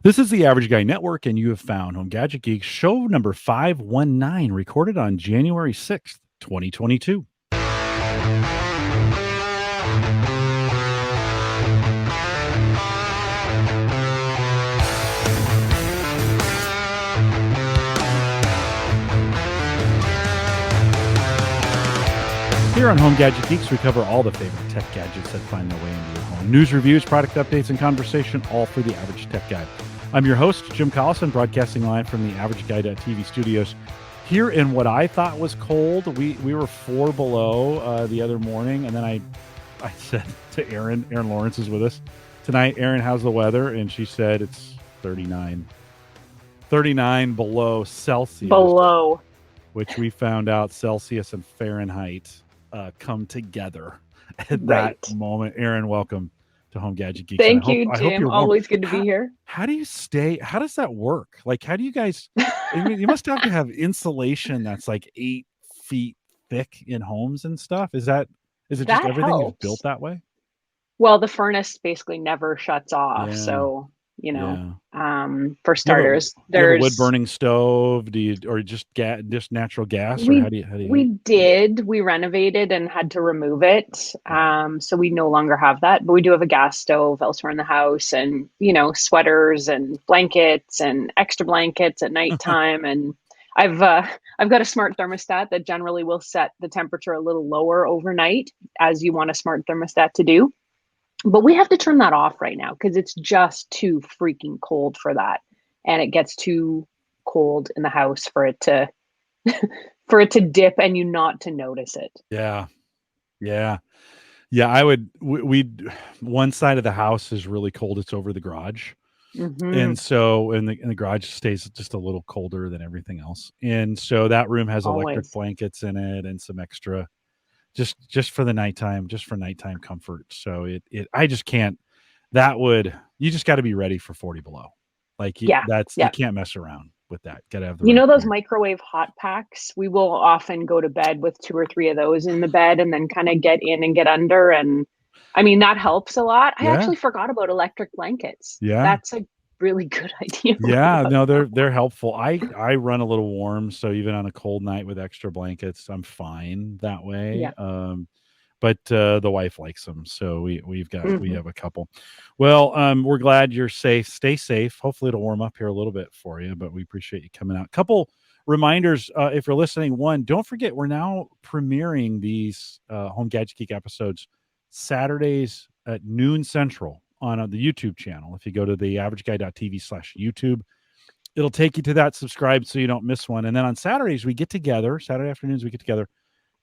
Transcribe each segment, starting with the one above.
This is the Average Guy Network, and you have found Home Gadget Geeks show number 519, recorded on January 6th, 2022. Here on Home Gadget Geeks, we cover all the favorite tech gadgets that find their way into your home. News, reviews, product updates, and conversation, all for the average tech guy. I'm your host, Jim Collison, broadcasting live from the Average Guy.tv studios. Here in what I thought was cold, we were 4 below the other morning, and then I said to Erin Lawrence is with us tonight. Erin, how's the weather? And she said it's 39 below Celsius. Below. Which we found out Celsius and Fahrenheit come together at that moment. Erin, welcome to Home Gadget Geeks. Thank you, Jim. Always good to be here. How do you stay? How does that work? Like, how do you guys? You must have to have insulation that's like 8 feet thick in homes and stuff. Is it just everything is built that way? Well, the furnace basically never shuts off, so for starters, there's a wood burning stove. Do you, or just natural gas? Or how do you? We renovated and had to remove it, so we no longer have that. But we do have a gas stove elsewhere in the house, and sweaters and blankets and extra blankets at nighttime. And I've got a smart thermostat that generally will set the temperature a little lower overnight, as you want a smart thermostat to do. But we have to turn that off right now because it's just too freaking cold for that. And it gets too cold in the house for it to dip and you not to notice it. Yeah. I would, one side of the house is really cold. It's over the garage. Mm-hmm. And so, and the garage stays just a little colder than everything else. And so that room has electric blankets in it and some extra, just for the nighttime, just for nighttime comfort. So I just can't, you just got to be ready for 40 below. Like you can't mess around with that. Got to have those microwave hot packs. We will often go to bed with 2 or 3 of those in the bed and then kind of get in and get under. And I mean, that helps a lot. I actually forgot about electric blankets. Yeah. That's a really good idea. Yeah, no, they're helpful. I run a little warm, so even on a cold night with extra blankets, I'm fine that way. Yeah. But the wife likes them, so we have a couple. Well, we're glad you're safe. Stay safe. Hopefully it'll warm up here a little bit for you, but we appreciate you coming out. Couple reminders, if you're listening. One, don't forget we're now premiering these Home Gadget Geek episodes Saturdays at noon Central on the YouTube channel. If you go to the averageguy.tv/YouTube, it'll take you to that. Subscribe so you don't miss one. And then on Saturdays, we get together, Saturday afternoons, we get together,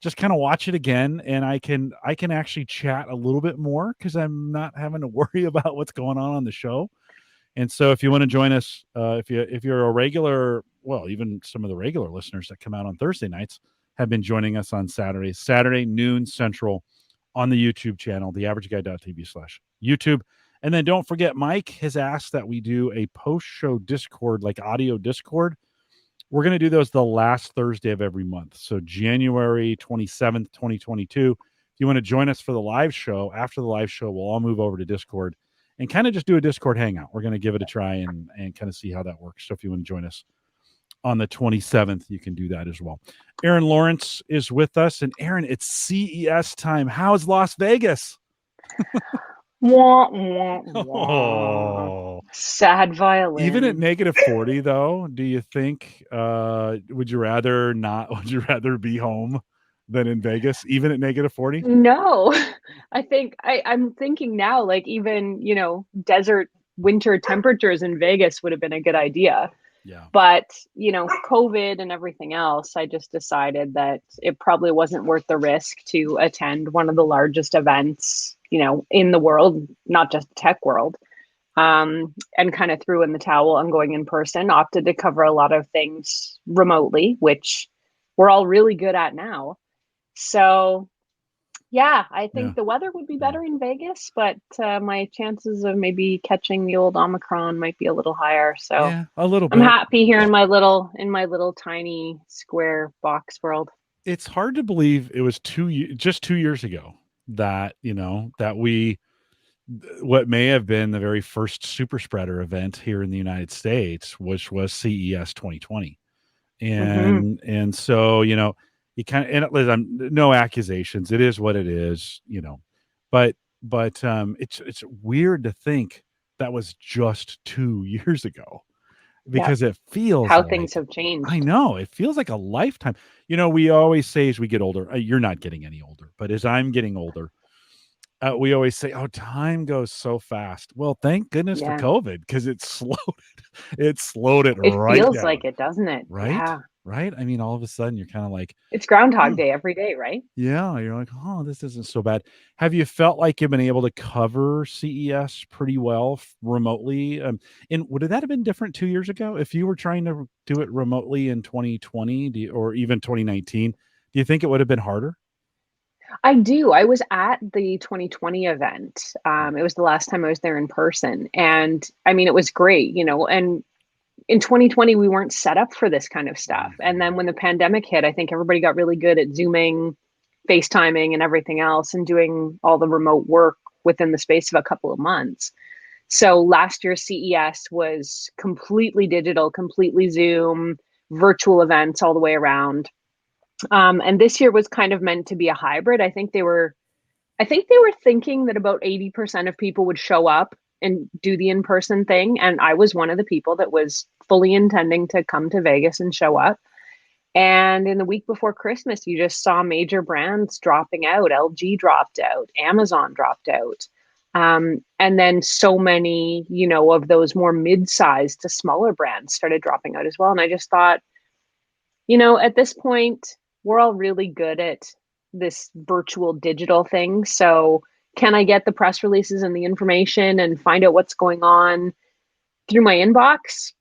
just kind of watch it again. And I can actually chat a little bit more because I'm not having to worry about what's going on the show. And so if you want to join us, if you're a regular, well, even some of the regular listeners that come out on Thursday nights have been joining us on Saturdays, Saturday noon Central on the YouTube channel, the averageguy.tv/YouTube. And then don't forget, Mike has asked that we do a post-show Discord, like audio Discord. We're going to do those the last Thursday of every month. So January 27th, 2022. If you want to join us for the live show, after the live show, we'll all move over to Discord and kind of just do a Discord hangout. We're going to give it a try and kind of see how that works. So if you want to join us on the 27th, you can do that as well. Erin Lawrence is with us. And Erin, it's CES time. How's Las Vegas? Wah, wah, wah. Oh. Sad violin. Even at -40 though, do you think would you rather be home than in Vegas, even at -40? No. I think I'm thinking now, like even, desert winter temperatures in Vegas would have been a good idea. Yeah. But, COVID and everything else, I just decided that it probably wasn't worth the risk to attend one of the largest events, in the world, not just tech world, and kind of threw in the towel on going in person, opted to cover a lot of things remotely, which we're all really good at now. So yeah, I think the weather would be better in Vegas, but my chances of maybe catching the old Omicron might be a little higher. So a little bit. I'm happy here in my little tiny square box world. It's hard to believe it was just 2 years ago that, that we what may have been the very first super spreader event here in the United States, which was CES 2020. Hmm. And so, you kind of, and listen, no accusations. It is what it is, but it's weird to think that was just 2 years ago, Yeah. because it feels How things like, have I changed. know, it feels like a lifetime. We always say as we get older, you're not getting any older, but as I'm getting older, we always say, "Oh, time goes so fast." Well, thank goodness for Yeah. COVID, because it slowed it It right feels down, like it, doesn't it? right? Yeah. Right? I mean, all of a sudden, you're kinda like, It's Groundhog "Oh, Day every day, right? yeah." You're like, "Oh, this isn't so bad." Have you felt like you've been able to cover CES pretty well remotely? And would that have been different 2 years ago if you were trying to do it remotely in 2020, or even 2019? Do you think it would have been harder? I do. I was at the 2020 event. It was the last time I was there in person. And I mean, it was great, and in 2020, we weren't set up for this kind of stuff. And Mhm. then when the pandemic hit, I think everybody got really good at Zooming, FaceTiming, and everything else, and doing all the remote work within the space of a couple of months. So last year's CES was completely digital, completely Zoom, virtual events all the way around. And this year was kind of meant to be a hybrid. I think they were thinking that about 80% of people would show up and do the in-person thing. And I was one of the people that was fully intending to come to Vegas and show up. And in the week before Christmas, you just saw major brands dropping out. LG dropped out, Amazon dropped out. And then so many, of those more mid-sized to smaller brands started dropping out as well. And I just thought, at this point, we're all really good at this virtual digital thing. So, can I get the press releases and the information and find out what's going on through my inbox?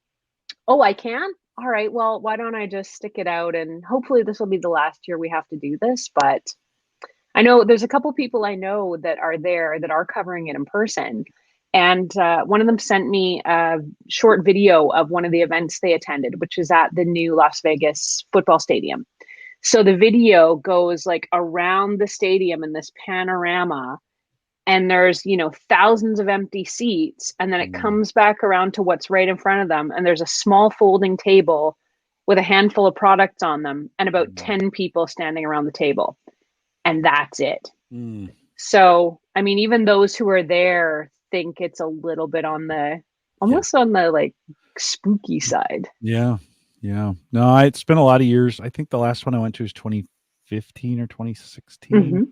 Oh, I can? All right. Well, why don't I just stick it out, and hopefully this will be the last year we have to do this. But I know there's a couple people I know that are there that are covering it in person. And one of them sent me a short video of one of the events they attended, which is at the new Las Vegas football stadium. So the video goes like around the stadium in this panorama, and there's, thousands of empty seats. And then it Mm, comes back around to what's right in front of them. And there's a small folding table with a handful of products on them and about mm, 10 people standing around the table. And that's it. mm. So, I mean, even those who are there think it's a little bit on the Yeah. almost on the like spooky side. Yeah. Yeah. No, it's been a lot of years. I think the last one I went to was 2015 or 2016. Hmm.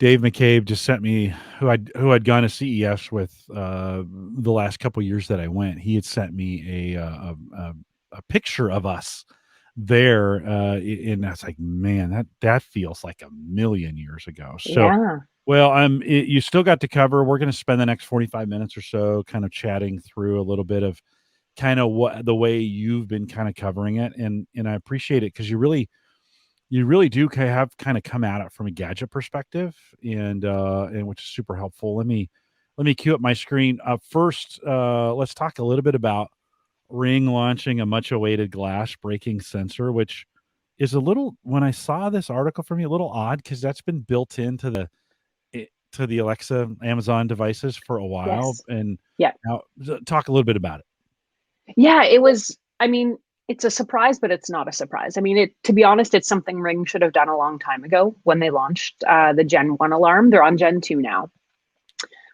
Dave McCabe just sent me, who I'd gone to CES with the last couple years that I went. He had sent me a picture of us there, and that's like, man, that feels like a million years ago. So, Yeah. well, you still got to cover. We're going to spend the next 45 minutes or so kind of chatting through a little bit of kind of what the way you've been kind of covering it, and I appreciate it, because you really do have kind of come at it from a gadget perspective, and which is super helpful. Let me cue up my screen. First, let's talk a little bit about Ring launching a much awaited glass breaking sensor, which is a little, when I saw this article from you, a little odd, because that's been built into the Alexa Amazon devices for a while. Yes. And Yeah. now talk a little bit about it. Yeah, it was, I mean, it's a surprise, but it's not a surprise. I mean, to be honest, it's something Ring should have done a long time ago when they launched the Gen 1 alarm. They're on Gen 2 now.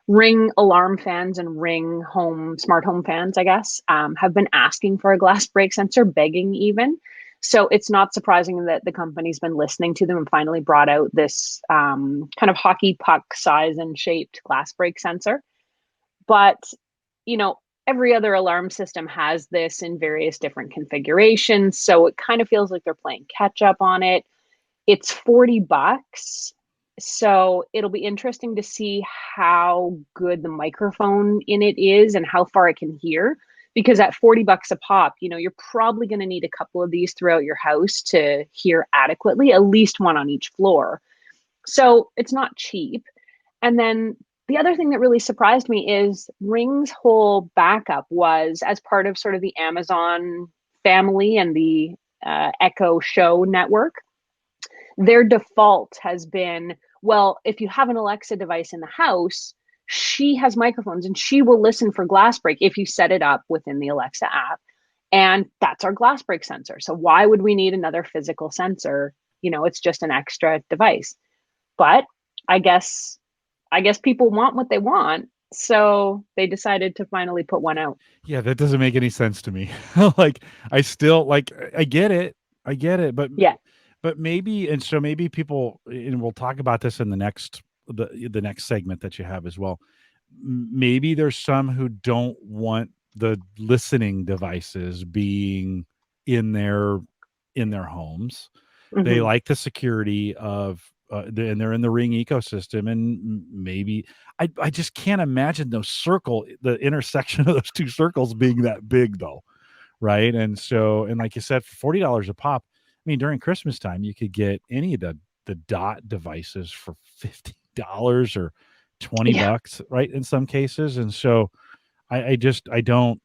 Ring alarm fans and Ring home, smart home fans, I guess, have been asking for a glass break sensor, begging even. So it's not surprising that the company's been listening to them and finally brought out this kind of hockey puck size and shaped glass break sensor. But, you know, every other alarm system has this in various different configurations. So it kind of feels like they're playing catch up on it. It's $40. So it'll be interesting to see how good the microphone in it is and how far it can hear. Because at $40 a pop, you're probably going to need a couple of these throughout your house to hear adequately, at least one on each floor. So it's not cheap. And then the other thing that really surprised me is Ring's whole backup was as part of sort of the Amazon family and the Echo Show network. Their default has been, well, if you have an Alexa device in the house, she has microphones and she will listen for glass break if you set it up within the Alexa app. And that's our glass break sensor. So why would we need another physical sensor? It's just an extra device. But I guess people want what they want. So they decided to finally put one out. Yeah, that doesn't make any sense to me. Like, I still like, I get it. I get it, Yeah. but maybe, and so maybe people, and we'll talk about this in the next segment that you have as well. Maybe there's some who don't want the listening devices being in their homes. They Mm-hmm. like the security of and they're in the Ring ecosystem, and maybe I just can't imagine the intersection of those two circles being that big though, right? And so, and like you said, for $40 a pop, I mean, during Christmas time, you could get any of the dot devices for $50 or 20 Yeah. bucks, right? In some cases. And so I don't,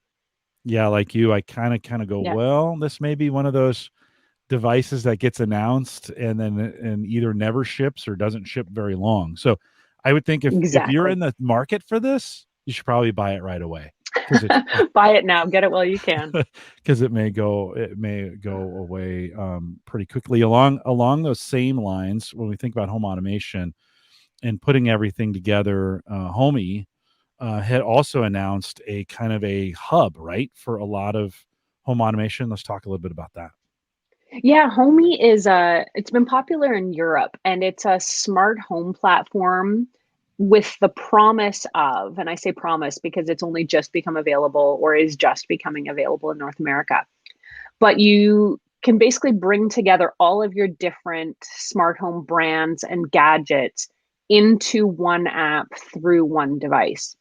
yeah, like you, I kind of go, Yeah. well, this may be one of those devices that gets announced and then and either never ships or doesn't ship very long. So I would think if you're Exactly. in the market for this, you should probably buy it right away because it Buy it now. Get it while you can. because it may go away pretty quickly. Along those same lines, when we think about home automation and putting everything together, Homey had also announced a kind of a hub, right, for a lot of home automation. Let's talk a little bit about that. Yeah, Homey is it's been popular in Europe, and it's a smart home platform with the promise of, and I say promise because it's only just become available or is just becoming available in North America. But you can basically bring together all of your different smart home brands and gadgets into one app through one device.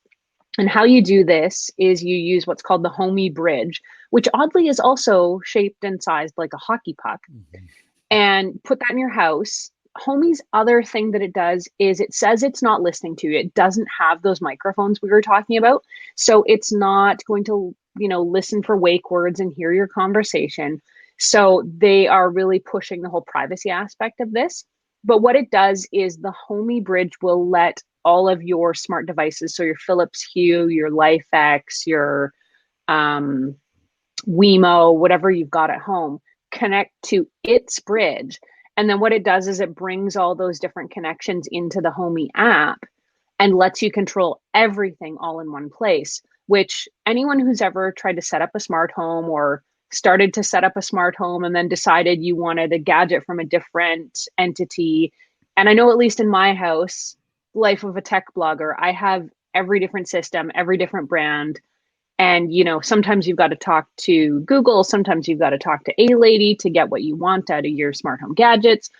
And how you do this is you use what's called the Homey Bridge, which oddly is also shaped and sized like a hockey puck, Mhm. and put that in your house. Homey's other thing that it does is it says it's not listening to you. It doesn't have those microphones we were talking about. So it's not going to, listen for wake words and hear your conversation. So they are really pushing the whole privacy aspect of this. But what it does is the Homey Bridge will let all of your smart devices, so your Philips Hue, your LifeX, your um, Wemo, whatever you've got at home, connect to its bridge. And then what it does is it brings all those different connections into the Homey app and lets you control everything all in one place, which anyone who's ever tried to set up a smart home or started to set up a smart home and then decided you wanted a gadget from a different entity. And I know, at least in my house, life of a tech blogger, I have every different system, every different brand. And, sometimes you've got to talk to Google, sometimes you've got to talk to A Lady to get what you want out of your smart home gadgets.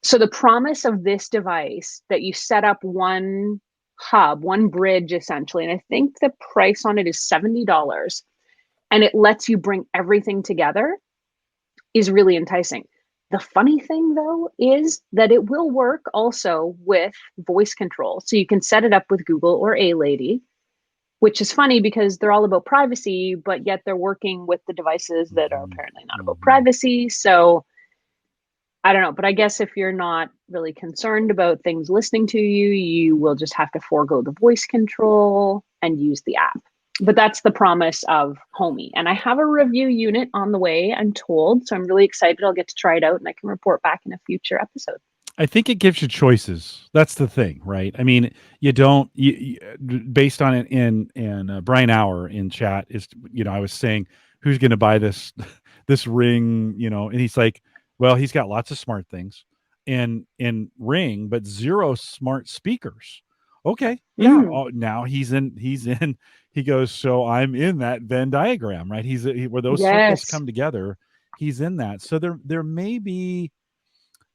So the promise of this device that you set up one hub, one bridge essentially, and I think the price on it is $70, and it lets you bring everything together, is really enticing. The funny thing though is that it will work also with voice control. So you can set it up with Google or A Lady, which is funny because they're all about privacy, but yet they're working with the devices that are Mhm. apparently not about Mhm. privacy. So I don't know, but I guess if you're not really concerned about things listening to you, you will just have to forego the voice control and use the app. But that's the promise of Homey. And I have a review unit on the way, I'm told. So I'm really excited. I'll get to try it out and I can report back in a future episode. I think it gives you choices. That's the thing, right? I mean, you don't based on it in Brian Hour in chat is, I was saying who's going to buy this this ring, and he's like, well, he's got lots of smart things in ring, but zero smart speakers. Okay, yeah. Mm, Oh, now he's in. He goes, so I'm in that Venn diagram, right? Where those circles yes. come together. He's in that. So there may be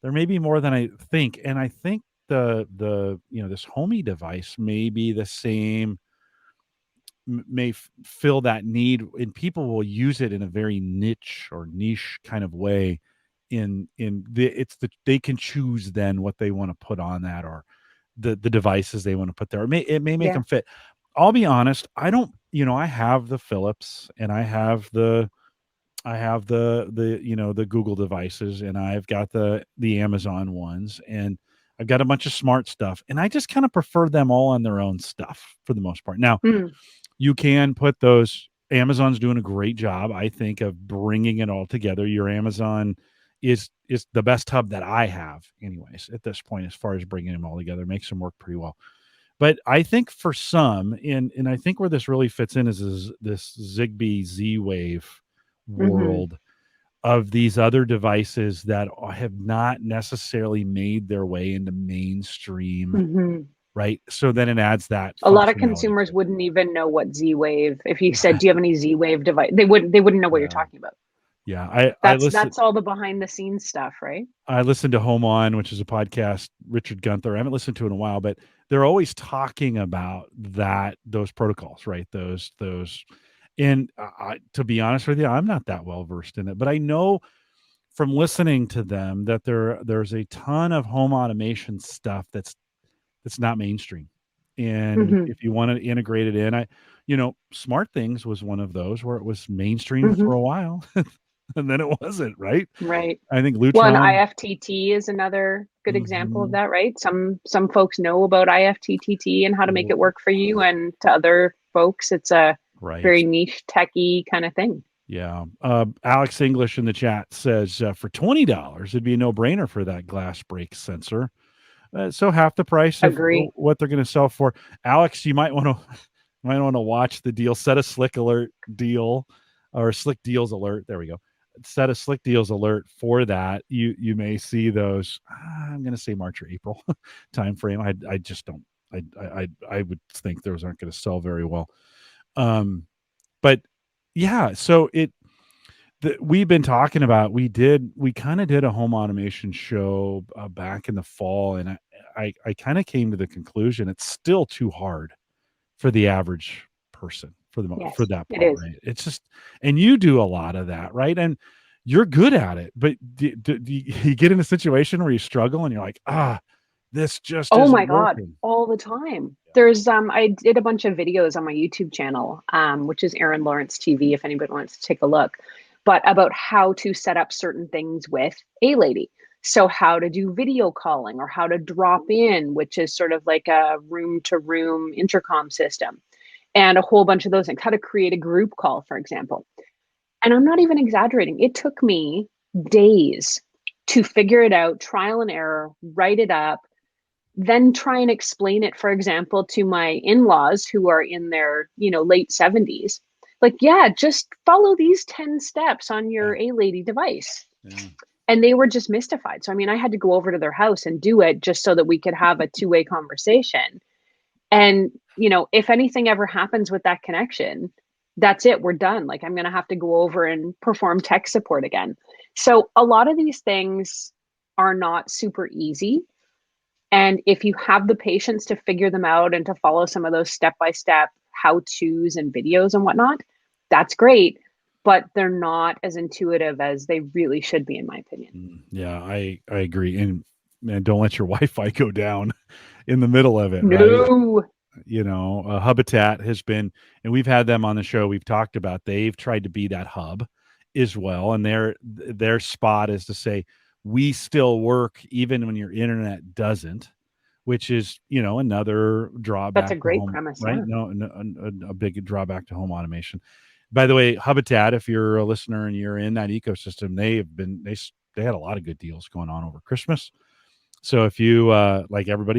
more than I think, and I think this Homey device may be the same, fill that need, and people will use it in a very niche kind of way. They can choose then what they want to put on that, or the devices they want to put there. It may make Yeah. them fit. I'll be honest. I don't. I have the Philips and I have the Google devices, and I've got the Amazon ones, and I've got a bunch of smart stuff, and I just kind of prefer them all on their own stuff for the most part. Now, you can put those. Amazon's doing a great job, I think, of bringing it all together. Your Amazon is the best hub that I have, anyways, at this point, as far as bringing them all together. Makes them work pretty well. But I think for some, and I think where this really fits in is this Zigbee Z-Wave world of these other devices that have not necessarily made their way into mainstream, right? So then it adds that a lot of functionality consumers to it. wouldn't even know what Z-Wave. If you said, "Do you have any Z-Wave device?" They wouldn't know what you're Yeah. talking about. Yeah. That's all the behind the scenes stuff, right? I listened to Home On, which is a podcast, Richard Gunther. I haven't listened to it in a while, but they're always talking about those protocols, right? Those, and to be honest with you, I'm not that well versed in it, but I know from listening to them that there's a ton of home automation stuff that's not mainstream. And if you want to integrate it in, Smart Things was one of those where it was mainstream for a while and then it wasn't, right? Right. I think Well, and Lutron. IFTT is another good example of that, right? Some folks know about IFTTT and how to make it work for you, and to other folks, it's a Right. very niche techie kind of thing. Yeah. Alex English in the chat says for $20, it'd be a no brainer for that glass break sensor. So half the price of Agree. what they're going to sell for. Alex, you might want to watch the deal. Set a slick alert deal, or slick deals alert. There we go. Set a slick deals alert for that. You may see those. I'm going to say March or April time frame. I just don't. I would think those aren't going to sell very well. But yeah, so we've been talking about, we kind of did a home automation show back in the fall, and I kind of came to the conclusion it's still too hard for the average person for Yes, that it part, is. right? It's just, and you do a lot of that, right? And you're good at it, but do you get in a situation where you struggle and you're like, this just Oh isn't my God, working. all the time. There's I did a bunch of videos on my YouTube channel, which is Erin Lawrence TV, if anybody wants to take a look, but about how to set up certain things with A Lady. So how to do video calling, or how to drop in, which is sort of like a room to room intercom system, and a whole bunch of those things. How to create a group call, for example. And I'm not even exaggerating. It took me days to figure it out, trial and error, write it up, then try and explain it, for example, to my in-laws who are in their, late 70s. Like, yeah, just follow these 10 steps on Yeah. your A-Lady device. Yeah. And they were just mystified. So, I mean, I had to go over to their house and do it just so that we could have a two-way conversation. And, if anything ever happens with that connection, that's it. We're done. Like, I'm going to have to go over and perform tech support again. So a lot of these things are not super easy. And if you have the patience to figure them out and to follow some of those step-by-step how-tos and videos and whatnot, that's great. But they're not as intuitive as they really should be, in my opinion. Yeah, I agree. And man, don't let your Wi-Fi go down in the middle of it, right? No. Habitat has been, and we've had them on the show. We've talked about, they've tried to be that hub as well, and their spot is to say we still work even when your internet doesn't, which is another That's a drawback to great home, premise, right? yeah. No, a big drawback to home automation. By the way, Habitat, if you're a listener and you're in that ecosystem, they had a lot of good deals going on over Christmas. So if you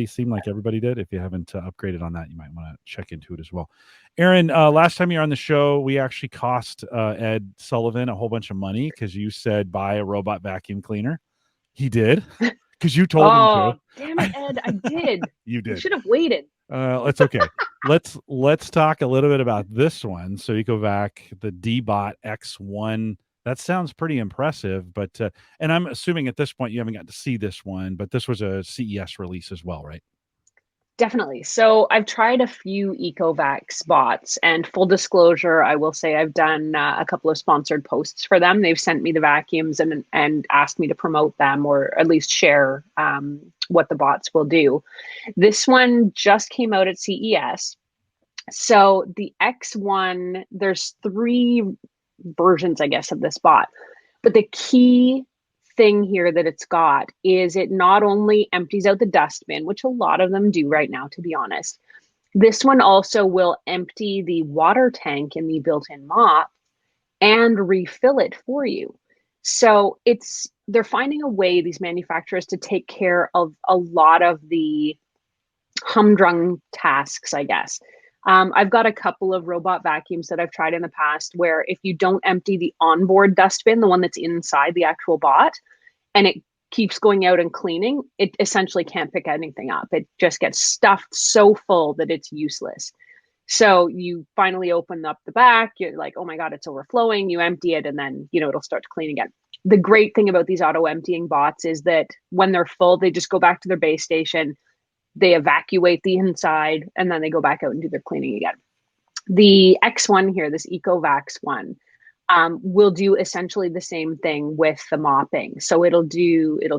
seemed like everybody did, if you haven't upgraded on that, you might want to check into it as well. Erin, last time you were on the show, we actually cost Ed Sullivan a whole bunch of money because you said buy a robot vacuum cleaner. He did because you told him to. Oh, damn it, Ed. I did. You You did. should have waited. It's okay. Let's talk a little bit about this one. So Ecovac, the Deebot X1. That sounds pretty impressive, but and I'm assuming at this point you haven't got to see this one, but this was a CES release as well, right? Definitely. So I've tried a few Ecovacs bots, and full disclosure, I will say I've done a couple of sponsored posts for them. They've sent me the vacuums and asked me to promote them, or at least share what the bots will do. This one just came out at CES. So the X1, there's three versions, I guess, of this bot. But the key thing here that it's got is it not only empties out the dustbin, which a lot of them do right now, to be honest. This one also will empty the water tank in the built-in mop and refill it for you. So they're finding a way, these manufacturers, to take care of a lot of the humdrum tasks, I guess. I've got a couple of robot vacuums that I've tried in the past where if you don't empty the onboard dustbin, the one that's inside the actual bot, and it keeps going out and cleaning, it essentially can't pick anything up. It just gets stuffed so full that it's useless. So you finally open up the back, you're like, oh my God, it's overflowing. You empty it, and then, it'll start to clean again. The great thing about these auto emptying bots is that when they're full, they just go back to their base station, they evacuate the inside, and then they go back out and do their cleaning again. The X1 here, this Ecovacs one, will do essentially the same thing with the mopping. So it'll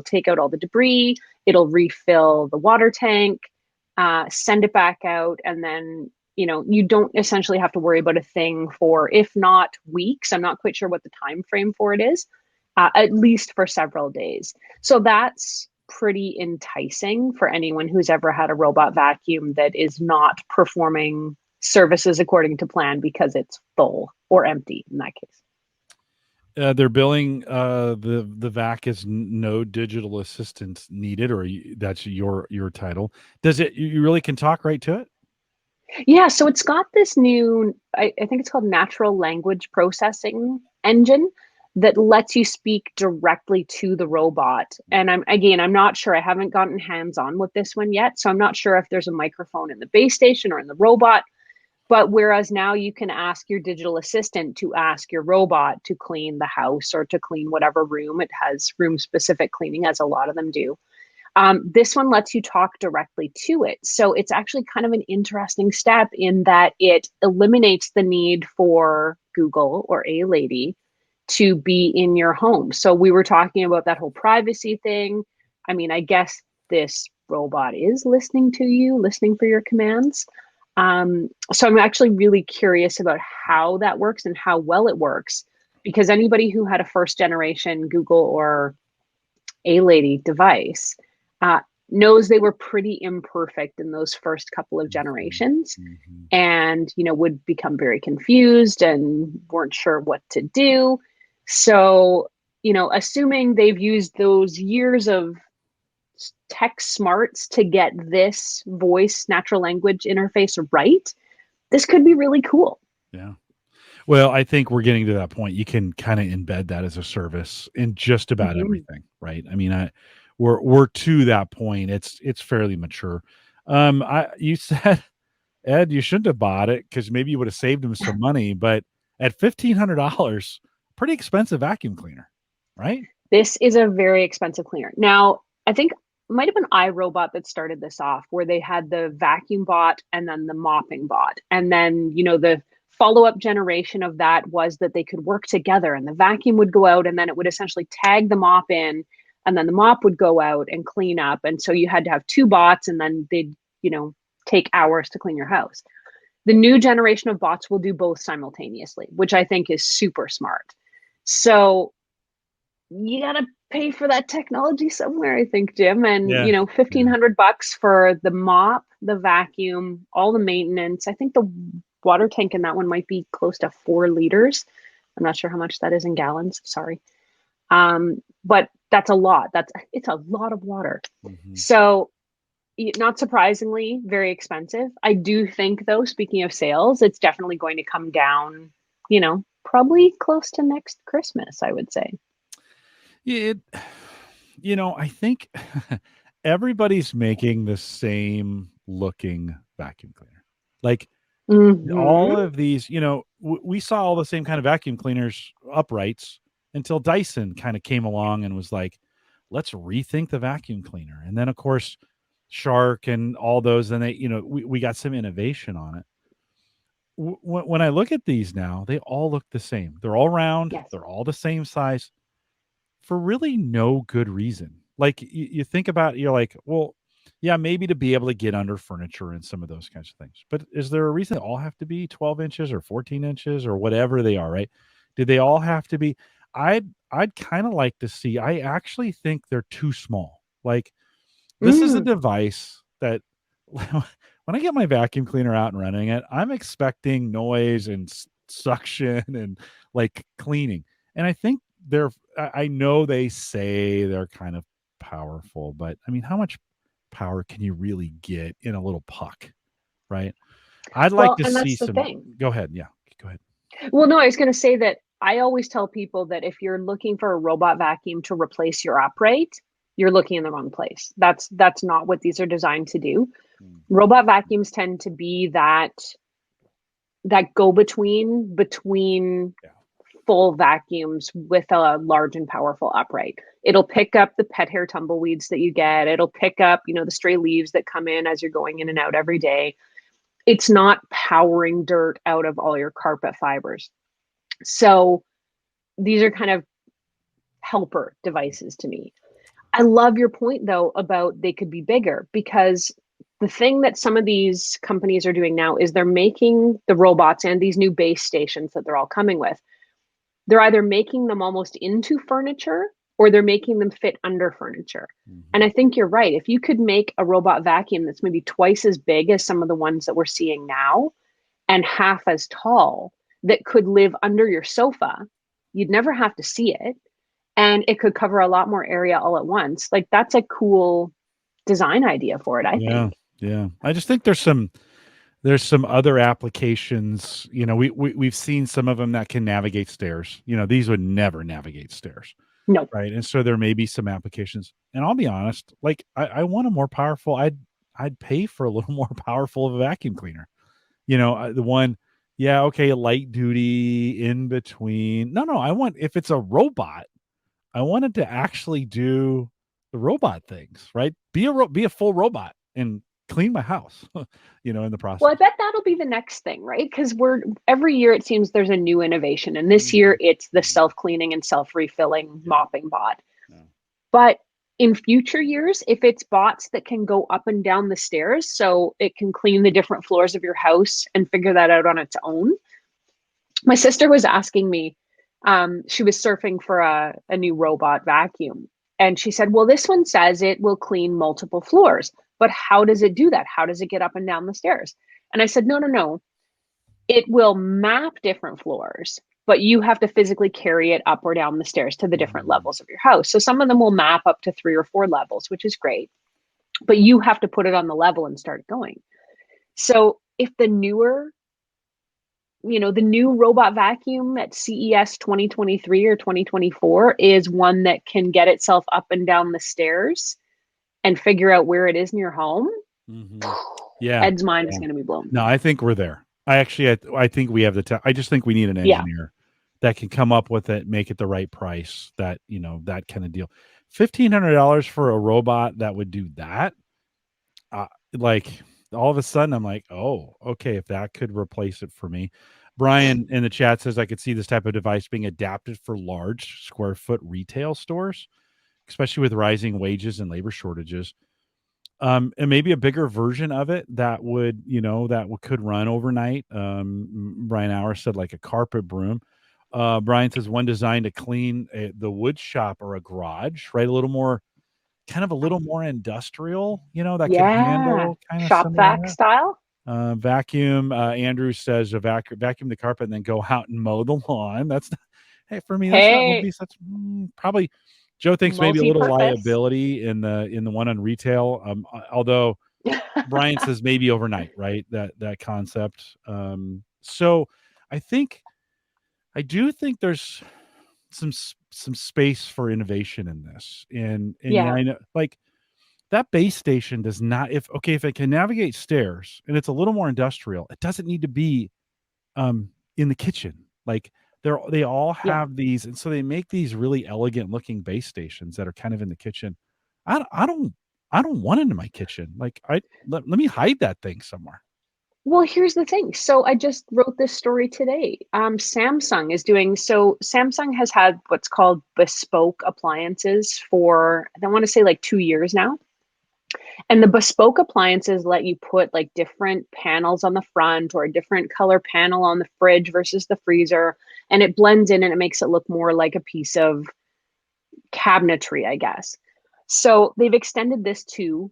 take out all the debris, it'll refill the water tank, send it back out, and then you don't essentially have to worry about a thing for, if not weeks, I'm not quite sure what the time frame for it is, at least for several days. So that's pretty enticing for anyone who's ever had a robot vacuum that is not performing services according to plan because it's full or empty in that case. They're billing the vac as no digital assistance needed, or that's your title. Does it? You really can talk right to it? Yeah, so it's got this new, I think it's called natural language processing engine that lets you speak directly to the robot. And I'm not sure. I haven't gotten hands-on with this one yet, so I'm not sure if there's a microphone in the base station or in the robot. But whereas now you can ask your digital assistant to ask your robot to clean the house or to clean whatever room, it has room-specific cleaning, as a lot of them do. This one lets you talk directly to it. So it's actually kind of an interesting step in that it eliminates the need for Google or A Lady to be in your home. So we were talking about that whole privacy thing. I mean, I guess this robot is listening to you, listening for your commands. So I'm actually really curious about how that works and how well it works, because anybody who had a first generation Google or A Lady device knows they were pretty imperfect in those first couple of generations, and would become very confused and weren't sure what to do. So assuming they've used those years of tech smarts to get this voice natural language interface right, this could be really cool. Yeah. Well, I think we're getting to that point. You can kind of embed that as a service in just about everything, right? I mean, we're to that point. It's fairly mature. You said, Ed, you shouldn't have bought it because maybe you would have saved him some money, but at $1,500, pretty expensive vacuum cleaner, right? This is a very expensive cleaner. Now, I think it might have been iRobot that started this off, where they had the vacuum bot and then the mopping bot. And then, the follow-up generation of that was that they could work together, and the vacuum would go out and then it would essentially tag the mop in, and then the mop would go out and clean up. And so you had to have two bots, and then they'd, take hours to clean your house. The new generation of bots will do both simultaneously, which I think is super smart. So you got to pay for that technology somewhere, I think, Jim. And, $1,500 for the mop, the vacuum, all the maintenance. I think the water tank in that one might be close to 4 liters. I'm not sure how much that is in gallons. Sorry. But that's a lot. It's a lot of water. So not surprisingly, very expensive. I do think, though, speaking of sales, it's definitely going to come down, probably close to next Christmas, I would say. I think everybody's making the same looking vacuum cleaner. Like all of these, we saw all the same kind of vacuum cleaners uprights until Dyson kind of came along and was like, let's rethink the vacuum cleaner. And then, of course, Shark and all those, and we got some innovation on it. When I look at these now, they all look the same. They're all round. Yes. They're all the same size for really no good reason. Like you think about it, you're like, well, yeah, maybe to be able to get under furniture and some of those kinds of things. But is there a reason they all have to be 12 inches or 14 inches or whatever they are, right? Do they all have to be? I'd kind of like to see. I actually think they're too small. Like this is a Mm. device that when I get my vacuum cleaner out and running it, I'm expecting noise and suction and like cleaning. And I think I know they say they're kind of powerful, but I mean, how much power can you really get in a little puck, right? I'd like Well, to and see that's the some. thing. Go ahead. Yeah. Go ahead. Well, no, I was going to say that I always tell people that if you're looking for a robot vacuum to replace your upright, you're looking in the wrong place. That's not what these are designed to do. Mm. Robot vacuums tend to be that go between Yeah. full vacuums with a large and powerful upright. It'll pick up the pet hair tumbleweeds that you get. It'll pick up, the stray leaves that come in as you're going in and out every day. It's not powering dirt out of all your carpet fibers. So these are kind of helper devices to me. I love your point though about they could be bigger, because the thing that some of these companies are doing now is they're making the robots and these new base stations that they're all coming with. They're either making them almost into furniture or they're making them fit under furniture. And I Mhm. think you're right. If you could make a robot vacuum that's maybe twice as big as some of the ones that we're seeing now and half as tall, that could live under your sofa, you'd never have to see it. And it could cover a lot more area all at once. Like, that's a cool design idea for it, I Yeah. think. Yeah. I just think there's some other applications. We've seen some of them that can navigate stairs. These would never navigate stairs, No. right? And so there may be some applications. And I'll be honest, like I want a more powerful. I'd pay for a little more powerful of a vacuum cleaner. The one, yeah, okay, light duty in between. No, I want, if it's a robot, I want it to actually do the robot things, right? Be a full robot and clean my house, in the Well, I process. bet that'll be the next thing, right? Because we're every year it seems there's a new innovation. And this year Mhm. it's the Mhm. self-cleaning and self-refilling Yeah. mopping bot. Yeah. But in future years, if it's bots that can go up and down the stairs, so it can clean the different floors of your house and figure that out on its own. My sister was asking me, she was surfing for a new robot vacuum. And she said, well, this one says it will clean multiple floors. But how does it do that? How does it get up and down the stairs? And I said, no, no, no. It will map different floors, but you have to physically carry it up or down the stairs to the different Mhm. levels of your house. So some of them will map up to 3 or 4 levels, which is great, but you have to put it on the level and start going. So if the new robot vacuum at CES 2023 or 2024 is one that can get itself up and down the stairs and figure out where it is in your home, Mhm. Yeah. Ed's mind is Yeah. going to be blown. No, I think we're there. I think we have I just think we need an Yeah. engineer that can come up with it, make it the right price, that kind of deal. $1,500 for a robot that would do that. Uh, like all of a sudden I'm like, oh, okay, if that could replace it for me. Brian in the chat says I could see this type of device being adapted for large square foot retail stores, especially with rising wages and labor shortages. And maybe a bigger version of it that would, could run overnight. Brian Hour said like a carpet broom. Brian says one designed to clean the wood shop or a garage, right? A little more industrial, that could Yeah. handle kind of Shop some of vac that. style. Vacuum. Andrew says vacuum the carpet and then go out and mow the lawn. Hey, for me, that's not going to Hey, be such probably. Joe thinks maybe a little multi-purpose. liability in the one on retail. Although Brian says maybe overnight, right? That concept. So I do think there's some space for innovation in this, and yeah, Yeah. I know like that base station does not. If it can navigate stairs and it's a little more industrial, it doesn't need to be in the kitchen. Like they all Yeah. have these, and so they make these really elegant looking base stations that are kind of in the kitchen. I don't want it in my kitchen. Like let me hide that thing somewhere. Well, here's the thing. So I just wrote this story today. Samsung has had what's called bespoke appliances for, I want to say, like 2 years now. And the bespoke appliances let you put like different panels on the front or a different color panel on the fridge versus the freezer. And it blends in and it makes it look more like a piece of cabinetry, I guess. So they've extended this to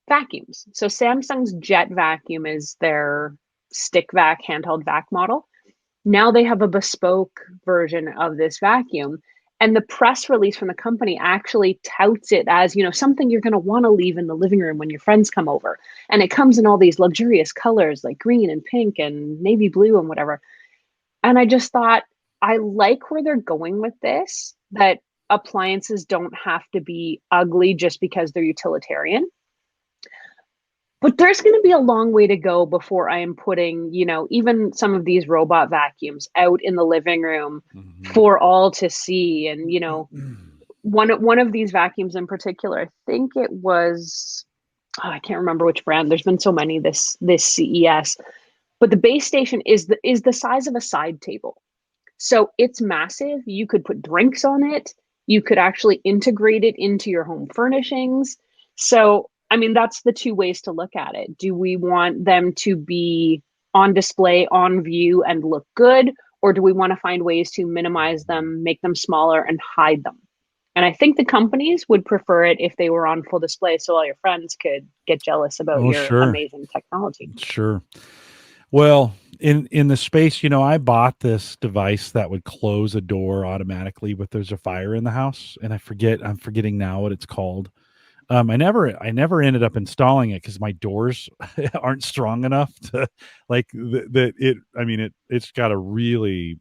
vacuums. So Samsung's Jet vacuum is their stick vac, handheld vac model. Now they have a bespoke version of this vacuum. And the press release from the company actually touts it as, something you're going to want to leave in the living room when your friends come over. And it comes in all these luxurious colors like green and pink and navy blue and whatever. And I just thought, I like where they're going with this, that appliances don't have to be ugly just because they're utilitarian. But there's going to be a long way to go before I am putting, even some of these robot vacuums out in the living room for all to see. And, one of these vacuums in particular, I think it was, I can't remember which brand. There's been so many this CES, but the base station is the size of a side table. So it's massive. You could put drinks on it. You could actually integrate it into your home furnishings. So, I mean, that's the two ways to look at it. Do we want them to be on display, on view, and look good? Or do we want to find ways to minimize them, make them smaller, and hide them? And I think the companies would prefer it if they were on full display so all your friends could get jealous about your amazing technology. Sure. Well, in the space, I bought this device that would close a door automatically if there's a fire in the house, and I'm forgetting now what it's called. I never ended up installing it because my doors aren't strong enough to like that. It's got a really,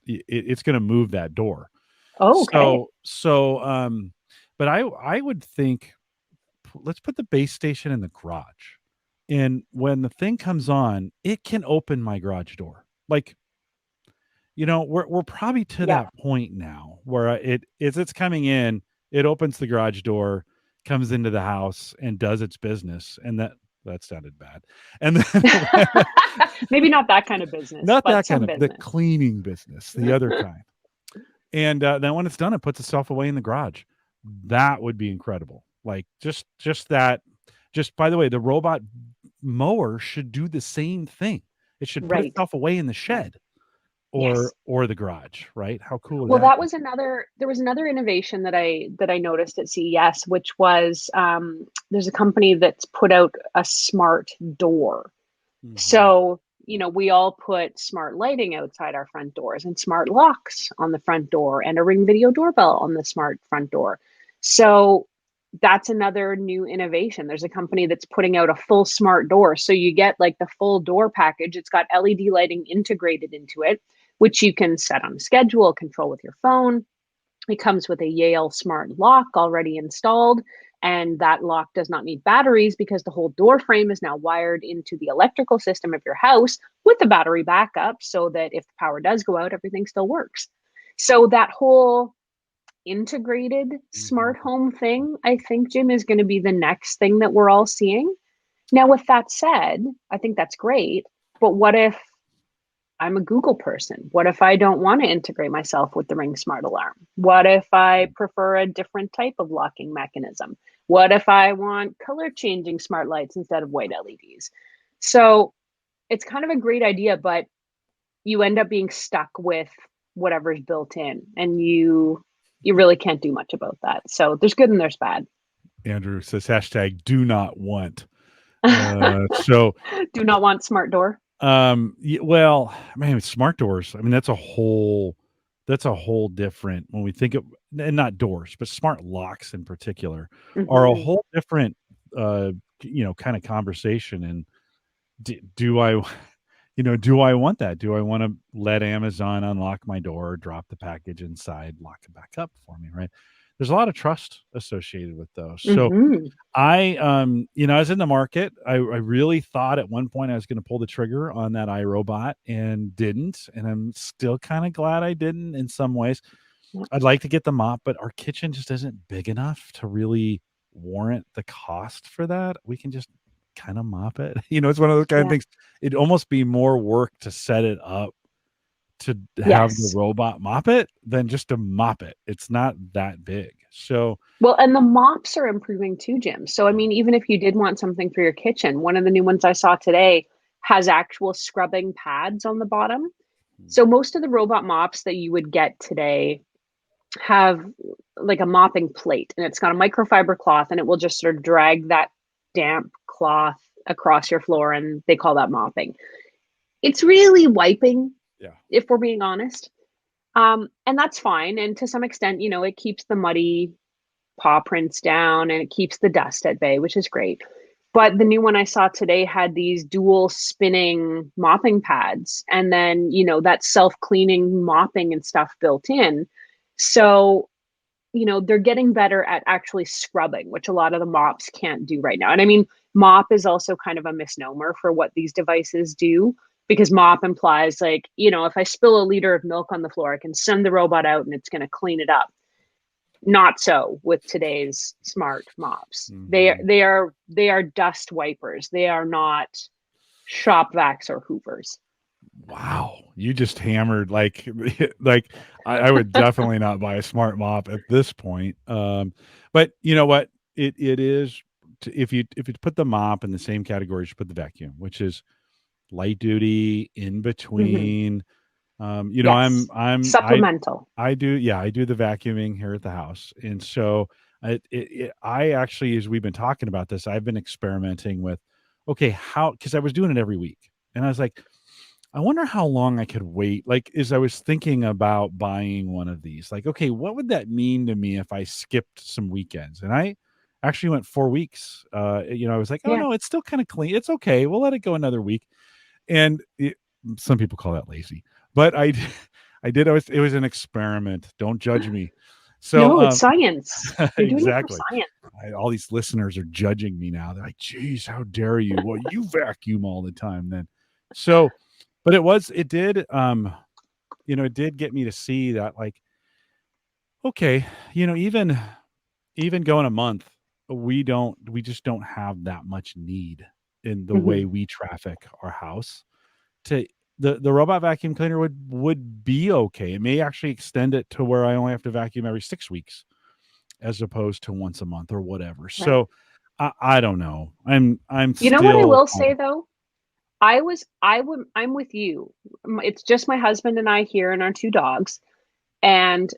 it's going to move that door. Oh, okay. But I would think, let's put the base station in the garage. And when the thing comes on, it can open my garage door. Like, we're probably to that point now where it's coming in, it opens the garage door, comes into the house and does its business. And that sounded bad. And then maybe not that kind of business, not but that some kind of business. The cleaning business, the other kind. And then when it's done, it puts itself away in the garage. That would be incredible. Like just that. Just by the way, the robot mower should do the same thing. It should put itself away in the shed or the garage, right? How cool is that? Well, there was another innovation that I noticed at CES, which was there's a company that's put out a smart door. So, we all put smart lighting outside our front doors and smart locks on the front door and a Ring video doorbell on the smart front door. So that's another new innovation. There's a company that's putting out a full smart door. So you get like the full door package. It's got LED lighting integrated into it, which you can set on a schedule, control with your phone. It comes with a Yale smart lock already installed. And that lock does not need batteries because the whole door frame is now wired into the electrical system of your house with the battery backup so that if the power does go out, everything still works. So that whole integrated smart home thing, I think, Jim, is going to be the next thing that we're all seeing. Now, with that said, I think that's great. But what if I'm a Google person? What if I don't want to integrate myself with the Ring Smart Alarm? What if I prefer a different type of locking mechanism? What if I want color changing smart lights instead of white LEDs? So it's kind of a great idea, but you end up being stuck with whatever's built in, and you really can't do much about that. So there's good and there's bad. Andrew says #do not want. So do not want smart door. Well, man, smart doors. I mean, that's a whole different, when we think of, and not doors, but smart locks in particular are a whole different, kind of conversation. And do I want that? Do I want to let Amazon unlock my door, drop the package inside, lock it back up for me? Right. There's a lot of trust associated with those. So I was in the market. I really thought at one point I was going to pull the trigger on that iRobot and didn't. And I'm still kind of glad I didn't in some ways. I'd like to get the mop, but our kitchen just isn't big enough to really warrant the cost for that. We can just kind of mop it. It's one of those kind of things. It'd almost be more work to set it up to have the robot mop it than just to mop it. It's not that big. So well, and the mops are improving too, Jim. So I mean, even if you did want something for your kitchen, one of the new ones I saw today has actual scrubbing pads on the bottom. So most of the robot mops that you would get today have like a mopping plate, and it's got a microfiber cloth, and it will just sort of drag that damp cloth across your floor, and they call that mopping. It's really wiping, Yeah. if we're being honest. And that's fine. And to some extent, it keeps the muddy paw prints down and it keeps the dust at bay, which is great. But the new one I saw today had these dual spinning mopping pads and then, that self-cleaning mopping and stuff built in. So, they're getting better at actually scrubbing, which a lot of the mops can't do right now. And I mean, mop is also kind of a misnomer for what these devices do, because mop implies like, if I spill a liter of milk on the floor, I can send the robot out and it's going to clean it up. Not so with today's smart mops. They are dust wipers. They are not shop vacs or hoovers. Wow, you just hammered like I would definitely not buy a smart mop at this point. But you know what? It is if you put the mop in the same category, you should put the vacuum, which is light duty, in between. Yes. I Supplemental. I do, yeah, I do the vacuuming here at the house, and so I actually, as we've been talking about this, I've been experimenting with, okay, how, because I was doing it every week, and I was like, I wonder how long I could wait. Like, as I was thinking about buying one of these, like, okay, what would that mean to me if I skipped some weekends? And I actually went 4 weeks. I was like, oh Yeah. no, it's still kind of clean. It's okay. We'll let it go another week. And some people call that lazy, but I did. It was an experiment. Don't judge me. So, No, it's science. You're doing it for exactly. science. All these listeners are judging me now. They're like, geez, how dare you? Well, you vacuum all the time then. So, but it did get me to see that, like, okay, even going a month, we just don't have that much need in the way Mhm. we traffic our house to the robot vacuum cleaner would be okay. It may actually extend it to where I only have to vacuum every 6 weeks as opposed to once a month or whatever. Right. So I don't know. I'm You know what I still will say though? I'm with you. It's just my husband and I here and our two dogs. And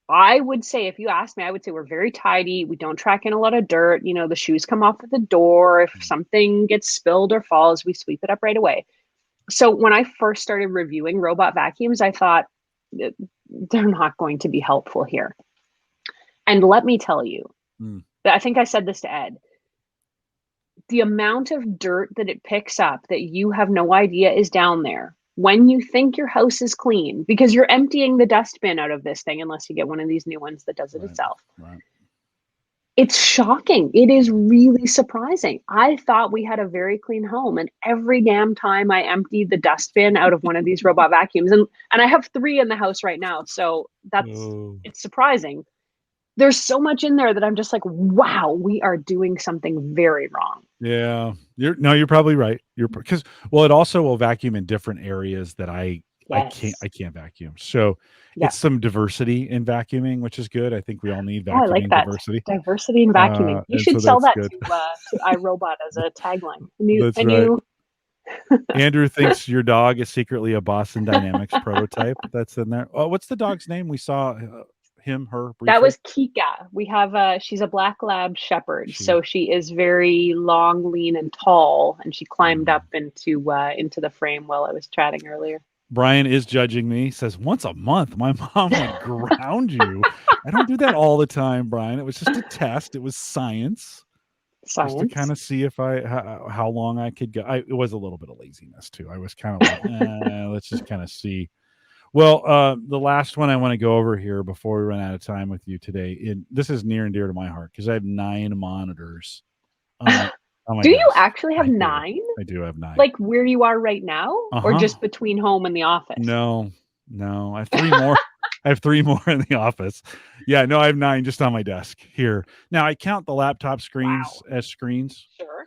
I would say, if you ask me, I would say we're very tidy. We don't track in a lot of dirt. The shoes come off at the door. If something gets spilled or falls, we sweep it up right away. So when I first started reviewing robot vacuums, I thought they're not going to be helpful here. And let me tell you, I think I said this to Ed, the amount of dirt that it picks up that you have no idea is down there when you think your house is clean, because you're emptying the dustbin out of this thing, unless you get one of these new ones that does it itself. Right. It's shocking. It is really surprising. I thought we had a very clean home, and every damn time I emptied the dustbin out of one of these robot vacuums, and I have 3 in the house right now, so it's surprising. There's so much in there that I'm just like, wow, we are doing something very wrong. Yeah, you're probably right. Because, well, it also will vacuum in different areas that Yes. I can't vacuum. So Yeah. it's some diversity in vacuuming, which is good. I think we all need Oh, I like vacuuming that. diversity. Diversity in vacuuming. You And so should sell that's that good. to iRobot as a tagline. That's A right. new Andrew thinks your dog is secretly a Boston Dynamics prototype. That's in there. Oh, what's the dog's name? We saw her That briefly. was Kika. We have she's a black lab shepherd, She so she is very long, lean, and tall, and she climbed up into the frame while I was chatting earlier. Brian is judging me. Says once a month, my mom would ground you. I don't do that all the time, Brian. It was just a test. It was science, just to kind Science. of see if how long I could go. It was a little bit of laziness too. I was kind of like, let's just kind of see. Well, the last one I want to go over here before we run out of time with you today, this is near and dear to my heart because I have 9 monitors on my Do you desk. actually have 9? I do have 9. Like where you are right now, or Uh-huh. just between home and the office? No, I have 3 more. I have 3 more in the office. Yeah, no, I have 9 just on my desk here. Now I count the laptop screens Wow. as screens. Sure.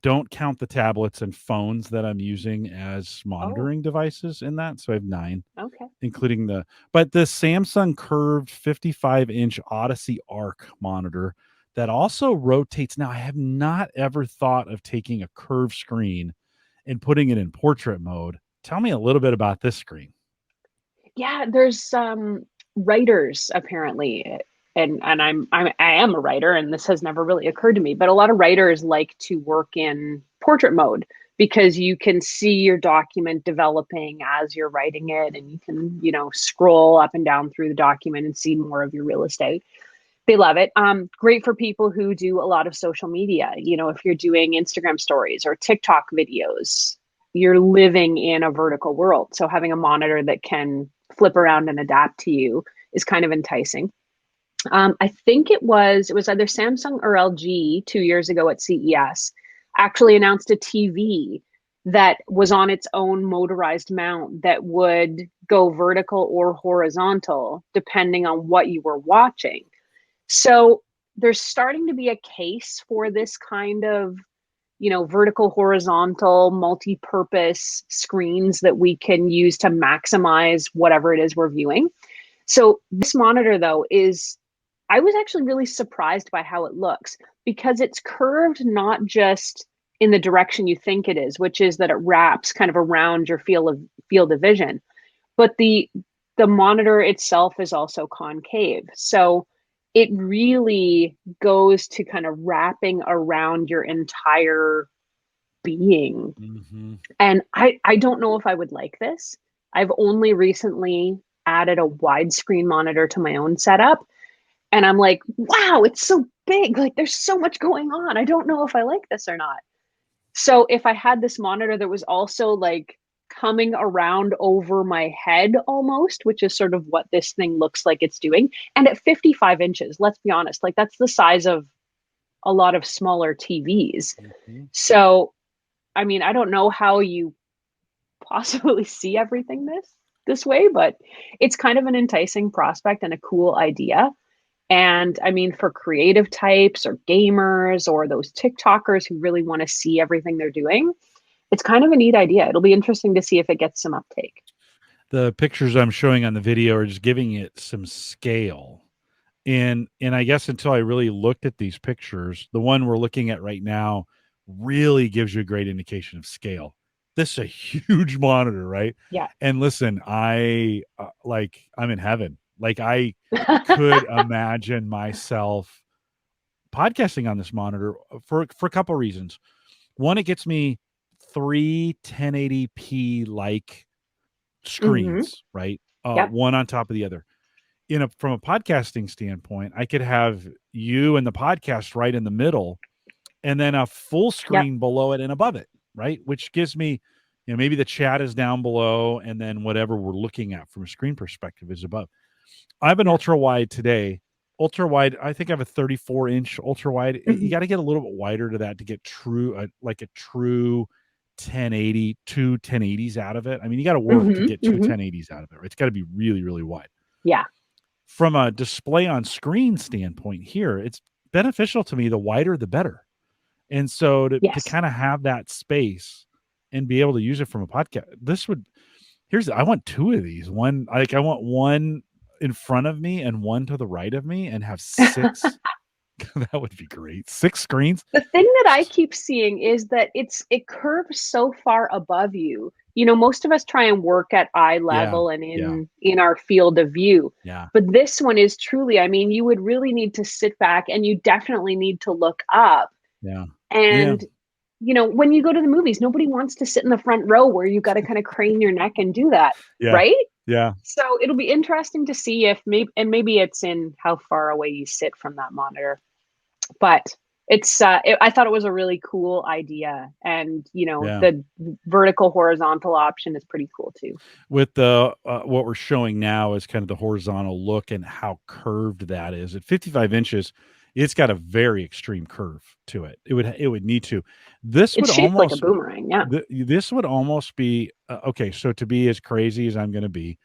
Don't count the tablets and phones that I'm using as Oh, monitoring devices in that. So I have 9, okay. including the Samsung curved 55-inch Odyssey Ark monitor that also rotates. Now, I have not ever thought of taking a curved screen and putting it in portrait mode. Tell me a little bit about this screen. Yeah, there's writers apparently, and I am a writer, and this has never really occurred to me, but a lot of writers like to work in portrait mode because you can see your document developing as you're writing it, and you can, scroll up and down through the document and see more of your real estate. They love it. Great for people who do a lot of social media. If you're doing Instagram stories or TikTok videos, you're living in a vertical world. So having a monitor that can flip around and adapt to you is kind of enticing. I think it was either Samsung or LG 2 years ago at CES actually announced a TV that was on its own motorized mount that would go vertical or horizontal depending on what you were watching. So there's starting to be a case for this kind of, vertical, horizontal, multi-purpose screens that we can use to maximize whatever it is we're viewing. So this monitor, though, I was actually really surprised by how it looks because it's curved not just in the direction you think it is, which is that it wraps kind of around your field of vision, but the monitor itself is also concave. So it really goes to kind of wrapping around your entire being. Mm-hmm. And I don't know if I would like this. I've only recently added a widescreen monitor to my own setup. And I'm like, wow, it's so big. Like there's so much going on. I don't know if I like this or not. So if I had this monitor that was also like coming around over my head almost, which is sort of what this thing looks like it's doing. And at 55 inches, let's be honest, like that's the size of a lot of smaller TVs. Mm-hmm. So, I mean, I don't know how you possibly see everything this way, but it's kind of an enticing prospect and a cool idea. And I mean, for creative types or gamers or those TikTokers who really want to see everything they're doing, it's kind of a neat idea. It'll be interesting to see if it gets some uptake. The pictures I'm showing on the video are just giving it some scale. And I guess until I really looked at these pictures, the one we're looking at right now really gives you a great indication of scale. This is a huge monitor, right? Yeah. And listen, I'm in heaven. Like I could imagine myself podcasting on this monitor for a couple of reasons. One, it gets me three 1080p like screens, right? Yep. One on top of the other. From a podcasting standpoint, I could have you and the podcast right in the middle, and then a full screen below it and above it, right? Which gives me, maybe the chat is down below, and then whatever we're looking at from a screen perspective is above. I have an ultra wide today. Ultra wide, I think I have a 34-inch ultra wide. Mm-hmm. You got to get a little bit wider to that to get like a true 1080, two 1080s out of it. I mean, you got to work to get two 1080s out of it. Right? It's got to be really, really wide. Yeah. From a display on screen standpoint here, it's beneficial to me. The wider, the better. And so to kind of have that space and be able to use it from a podcast, I want two of these. I want one in front of me and one to the right of me and have six. That would be great. 6 screens. The thing that I keep seeing is that it curves so far above you. Most of us try and work at eye level and in our field of view. Yeah. But this one is truly, I mean, you would really need to sit back and you definitely need to look up. Yeah. And, when you go to the movies, nobody wants to sit in the front row where you got to kind of crane your neck and do that. Yeah. Right? Yeah. So it'll be interesting to see if maybe it's in how far away you sit from that monitor. But I thought it was a really cool idea, and the vertical horizontal option is pretty cool too. With the what we're showing now is kind of the horizontal look and how curved that is at 55 inches. It's got a very extreme curve to it. It would need to. It's shaped like a boomerang. Yeah. This would almost be okay. So to be as crazy as I'm going to be,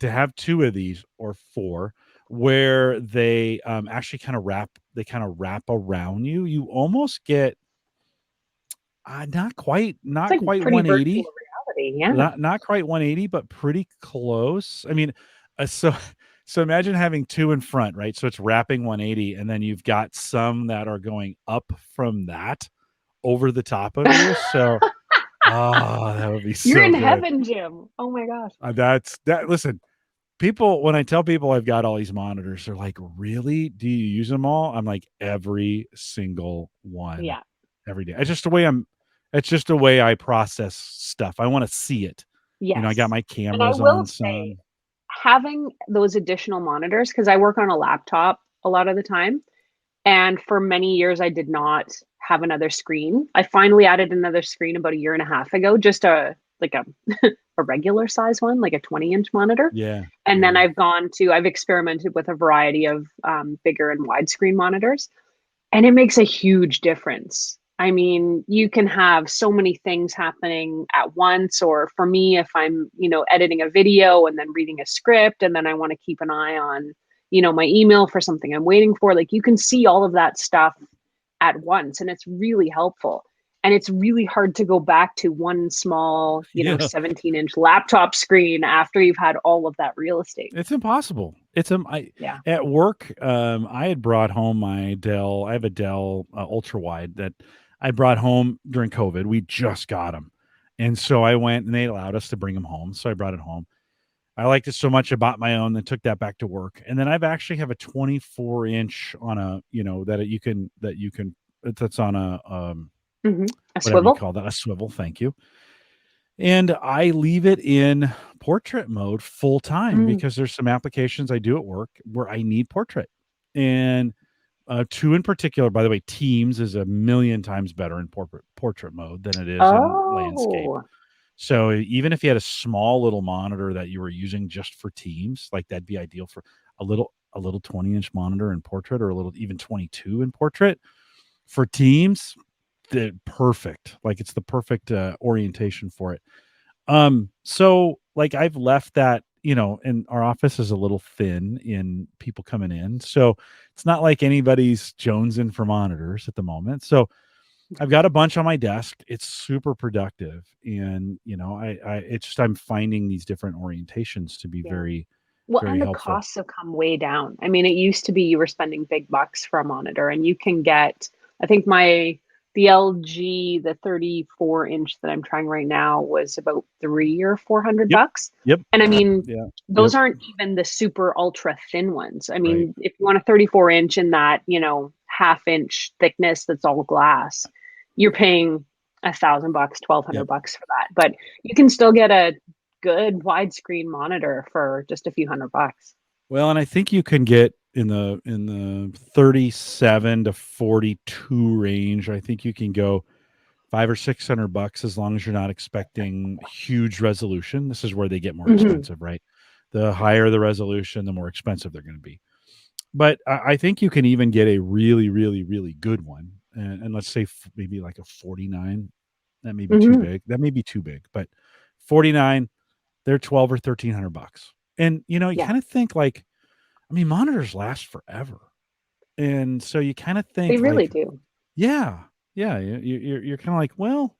to have 2 of these or 4. Where they actually kind of wrap around you. You almost get not quite 180. Yeah. Not quite 180, but pretty close. I mean, so imagine having 2 in front, right? So it's wrapping 180, and then you've got some that are going up from that over the top of you. So that would be so You're in good. heaven, Jim. Oh my gosh. Listen, people, when I tell people I've got all these monitors, they're like, "Really? Do you use them all?" I'm like, "Every single one, Yeah. every day." It's just the way I'm. It's just the way I process stuff. I want to see it. I got Yes. my And I cameras will on say, some. having those additional monitors, because I work on a laptop a lot of the time, and for many years I did not have another screen. I finally added another screen about a year and a half ago, just a like a a regular size one, like a 20-inch monitor. Yeah, And then yeah, I've experimented with a variety of bigger and widescreen monitors, and it makes a huge difference. I mean, you can have so many things happening at once. Or for me, if I'm, editing a video and then reading a script, and then I want to keep an eye on, my email for something I'm waiting for, like you can see all of that stuff at once. And it's really helpful. And it's really hard to go back to one small, yeah. 17-inch laptop screen after you've had all of that real estate. It's impossible. Yeah. At work. I had brought home my Dell. I have a Dell Ultrawide that I brought home during COVID. We just got them, and so I went and they allowed us to bring them home. So I brought it home. I liked it so much, I bought my own, and took that back to work. And then I've actually have a 24-inch on a, that's on a A whatever you swivel. call that, a swivel. Thank you. And I leave it in portrait mode full time Mm. because there's some applications I do at work where I need portrait. And two in particular, by the way, Teams is a million times better in portrait mode than it is in landscape. Oh. So even if you had a small little monitor that you were using just for Teams, like that'd be ideal for a little 20-inch monitor in portrait, or a little even 22 in portrait for Teams. Perfect. Like it's the perfect orientation for it. So like I've left that, and our office is a little thin in people coming in. So it's not like anybody's jonesing for monitors at the moment. So I've got a bunch on my desk. It's super productive. And, it's just, I'm finding these different orientations to be Yeah. very, Well, very and the helpful. costs have come way down. I mean, it used to be you were spending big bucks for a monitor, and you can get, I think the LG, the 34-inch that I'm trying right now was about 300 or 400 Yep. bucks. Yep. And I mean, Yeah. those Yep. aren't even the super ultra thin ones. I Right. mean, if you want a 34-inch in that, half-inch thickness that's all glass, you're paying $1,000, Yep. $1,200 for that. But you can still get a good widescreen monitor for just a few $100. Well, and I think you can get in the 37 to 42 range. I think you can go 500 or 600 bucks as long as you're not expecting huge resolution. This is where they get more Hmm. expensive, right? The higher the resolution, the more expensive they're going to be. But I think you can even get a really, really, really good one. And let's say maybe like a 49. That may be too Hmm. big. That may be too big, but 49, they're 12 or 1300 bucks. And you Yeah, kind of think like, I mean, monitors last forever. And so you kind of they think really like, do. yeah, yeah, you're kind of like, well,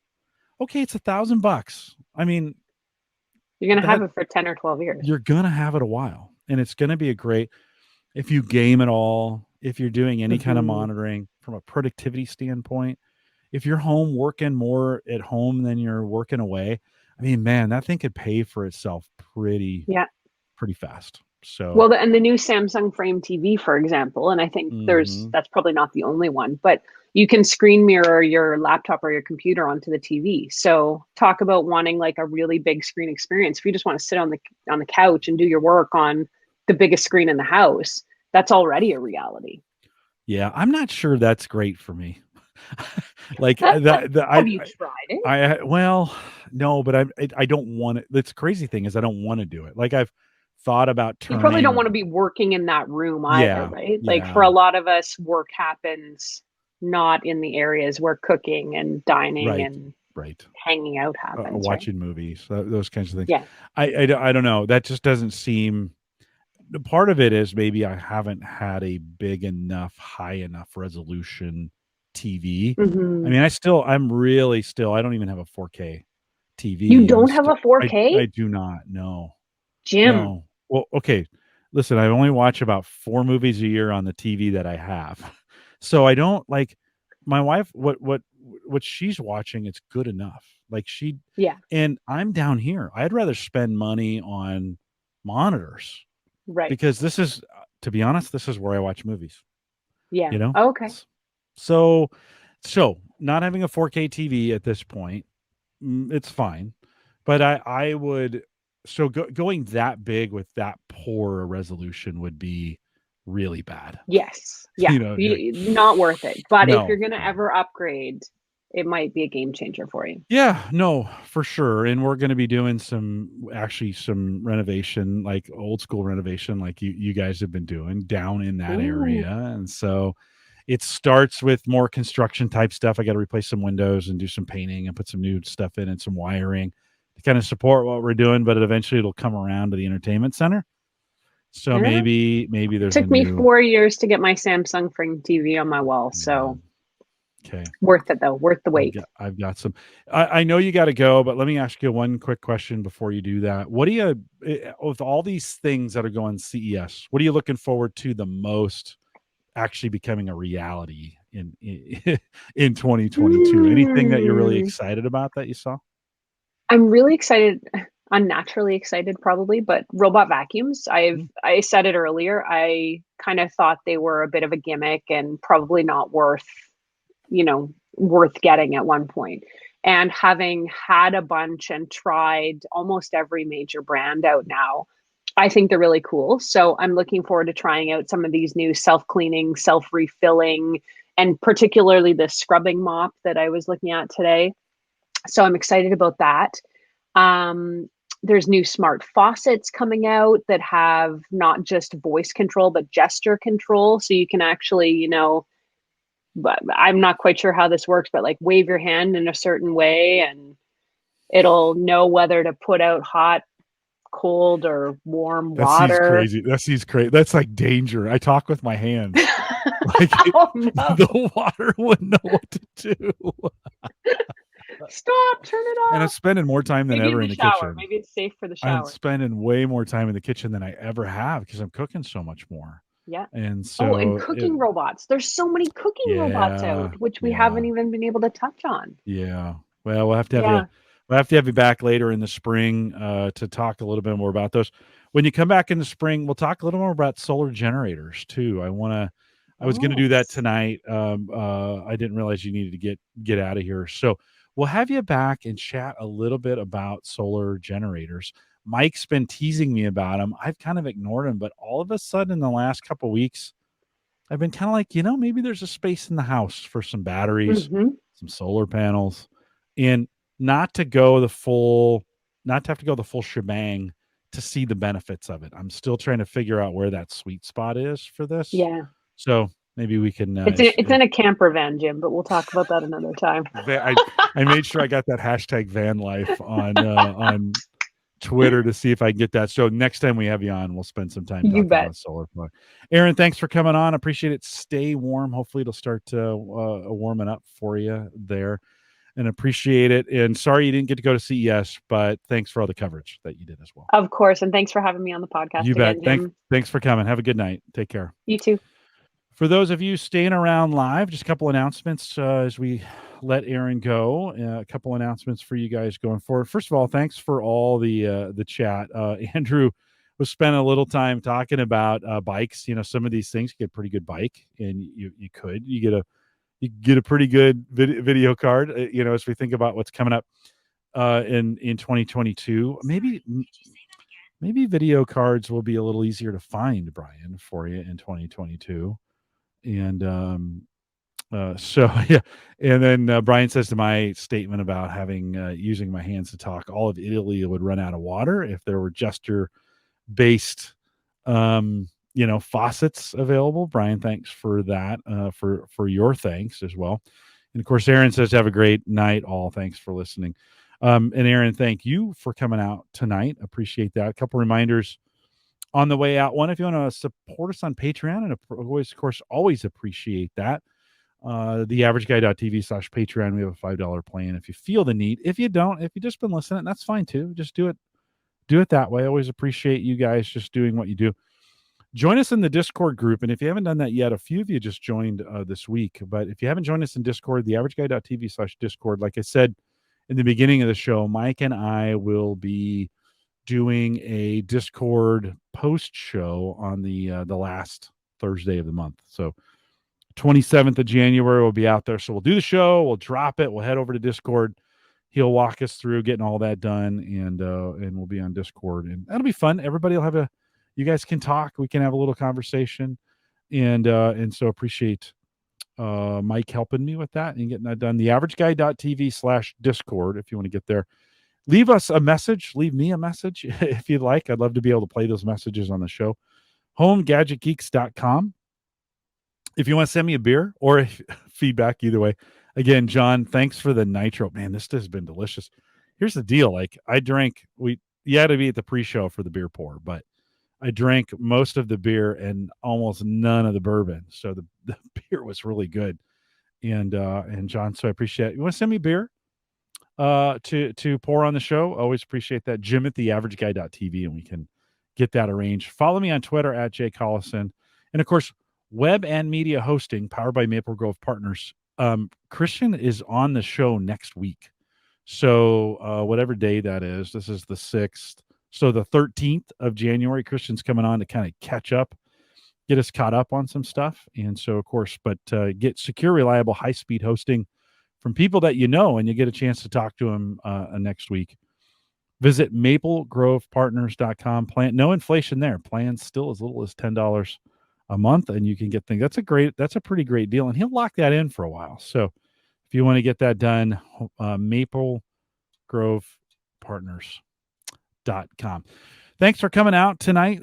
okay, it's $1,000. I mean, You're going to have that it for 10 or 12 years. you're gonna have it a while, and it's gonna be a great, if you game at all, if you're doing any kind of Hmm. monitoring from a productivity standpoint, if you're home working more at home than you're working away, I mean, man, that thing could pay for itself Yeah. pretty fast. So, Well, and the new Samsung Frame TV, for example, and I think mhm. that's probably not the only one, but you can screen mirror your laptop or your computer onto the TV. So talk about wanting like a really big screen experience. If you just want to sit on the couch and do your work on the biggest screen in the house, that's already a reality. Yeah, I'm not sure that's great for me. Like that, Have you tried it? well, no, but I don't want it. That's crazy thing is I don't want to do it. Like I've thought about You probably don't turning. want to be working in that room either, Yeah, right? Like for yeah, a lot of us, work happens not in the areas where cooking and dining right, and right. hanging out happens, right? Watching movies, those kinds of things. Yeah. I don't know. That just doesn't seem. Part of it is maybe I haven't had a big enough, high enough resolution TV. I Hmm. mean, I'm really still. I don't even have a 4K You TV. don't have a I 4K? do not. No, Jim, no. Well, okay. Listen, I only watch about 4 movies a year on the TV that I have. So I don't like my wife, what she's watching, it's good enough. Like yeah. and I'm down here. I'd rather spend money on monitors, Right. because this is, to be honest, this is where I watch movies. Yeah. You know, Okay. so not having a 4K TV at this point, it's fine, but I would, going that big with that poor a resolution would be really bad. Yes. Yeah. You know, Not worth it. But if you're no, going to ever upgrade, it might be a game changer for you. yeah, no, for sure. And we're going to be doing some renovation, like old school renovation, like you guys have been doing down in that Ooh. area. And so it starts with more construction type stuff. I got to replace some windows and do some painting and put some new stuff in and some wiring to kind of support what we're doing, but eventually it'll come around to the entertainment center. So Yeah. maybe It there's took me 4 years to get my Samsung Frame TV on my wall. So okay. Worth it though. Worth the wait. I've got some. I know you got to go, but let me ask you one quick question before you do that. What do you, with all these things that are going CES, what are you looking forward to the most actually becoming a reality in 2022? Anything that you're really excited about that you saw? I'm really excited, unnaturally excited probably, but robot vacuums. I said it earlier. I kind of thought they were a bit of a gimmick and probably not worth getting at one point. And having had a bunch and tried almost every major brand out now, I think they're really cool. So I'm looking forward to trying out some of these new self-cleaning, self-refilling, and particularly the scrubbing mop that I was looking at today. So I'm excited about that. There's new smart faucets coming out that have not just voice control, but gesture control. So you can actually, but I'm not quite sure how this works, but like wave your hand in a certain way and it'll know whether to put out hot, cold, or warm That seems water. crazy. That's like danger. I talk with my hands. Like Oh, no. the water wouldn't know what to do. Stop, turn it off. And I'm spending more time than Maybe ever in the the shower. kitchen. Maybe it's safe for the I'm shower. spending way more time in the kitchen than I ever have because I'm cooking so much more. Yeah. And so, and cooking robots. There's so many cooking robots out, which we haven't even been able to touch on. Yeah. Well, we'll have to have you back later in the spring to talk a little bit more about those. When you come back in the spring, we'll talk a little more about solar generators too. I was going to do that tonight. I didn't realize you needed to get out of here. So we'll have you back and chat a little bit about solar generators. Mike's been teasing me about them. I've kind of ignored him, but all of a sudden in the last couple of weeks, I've been kind of like, maybe there's a space in the house for some batteries, some solar panels, and not to have to go the full shebang to see the benefits of it. I'm still trying to figure out where that sweet spot is for this. Yeah. So maybe we can. It's in a camper van, Jim, but we'll talk about that another time. I made sure I got that hashtag van life on Twitter to see if I can get that. So next time we have you on, we'll spend some time talking about solar power. Erin, thanks for coming on. Appreciate it. Stay warm. Hopefully it'll start warming up for you there, and appreciate it. And sorry you didn't get to go to CES, but thanks for all the coverage that you did as well. Of course. And thanks for having me on the podcast. You again, bet. Jim. Thanks for coming. Have a good night. Take care. You too. For those of you staying around live, just a couple announcements as we let Erin go. A couple announcements for you guys going forward. First of all, thanks for all the chat. Andrew was spending a little time talking about bikes. Some of these things, you get a pretty good bike, and you get a pretty good video card. As we think about what's coming up in 2022, maybe video cards will be a little easier to find, Brian, for you in 2022. And so yeah, and then Brian says to my statement about having using my hands to talk, all of Italy would run out of water if there were gesture based faucets available. Brian, thanks for that, for your thanks as well. And of course, Erin says have a great night all. Thanks for listening. And Erin, thank you for coming out tonight. Appreciate that. A couple reminders on the way out. One, if you want to support us on Patreon, and always appreciate that. theaverageguy.tv/Patreon. We have a $5 plan if you feel the need. If you don't, if you've just been listening, that's fine too. Just do it that way. I always appreciate you guys just doing what you do. Join us in the Discord group. And if you haven't done that yet, a few of you just joined this week. But if you haven't joined us in Discord, theaverageguy.tv/Discord, like I said in the beginning of the show, Mike and I will be doing a Discord post show on the last Thursday of the month. So 27th of January, we'll be out there. So we'll do the show, we'll drop it, we'll head over to Discord. He'll walk us through getting all that done, and we'll be on Discord, and that'll be fun. Everybody will have you guys can talk. We can have a little conversation, and so appreciate Mike helping me with that and getting that done. theaverageguy.tv/Discord if you want to get there. Leave us a message. Leave me a message if you'd like. I'd love to be able to play those messages on the show. HomeGadgetGeeks.com. If you want to send me a beer or feedback, either way. Again, John, thanks for the nitro. Man, this has been delicious. Here's the deal. Like, I drank, you had to be at the pre-show for the beer pour, but I drank most of the beer and almost none of the bourbon. So the beer was really good. And John, so I appreciate it. You want to send me beer to pour on the show? Always appreciate that. Jim at theaverageguy.tv, and we can get that arranged. Follow me on Twitter at Collison. And of course, web and media hosting powered by Maple Grove Partners. Christian is on the show next week. So whatever day that is, this is the 6th. So the 13th of January, Christian's coming on to kind of catch up, get us caught up on some stuff. And so, of course, but get secure, reliable, high-speed hosting from people that you know, and you get a chance to talk to them next week. Visit maplegrovepartners.com. Plan, no inflation there. Plans still as little as $10 a month, and you can get things. That's a pretty great deal, and he'll lock that in for a while. So if you want to get that done, maplegrovepartners.com. Thanks for coming out tonight,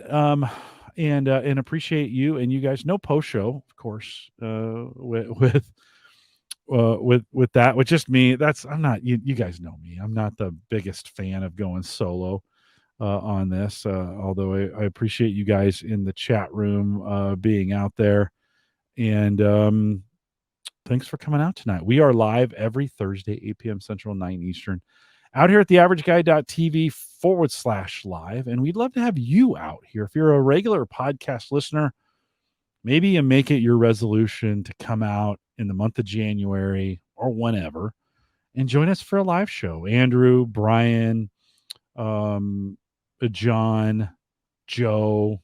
and appreciate you and you guys. No post show, of course, with that, with just me. I'm not. You guys know me. I'm not the biggest fan of going solo on this, although I appreciate you guys in the chat room being out there, and thanks for coming out tonight. We are live every Thursday, 8 p.m. Central, 9 Eastern, out here at theaverageguy.tv/live, and we'd love to have you out here. If you're a regular podcast listener, maybe you make it your resolution to come out in the month of January or whenever and join us for a live show. Andrew, Brian, John, Joe,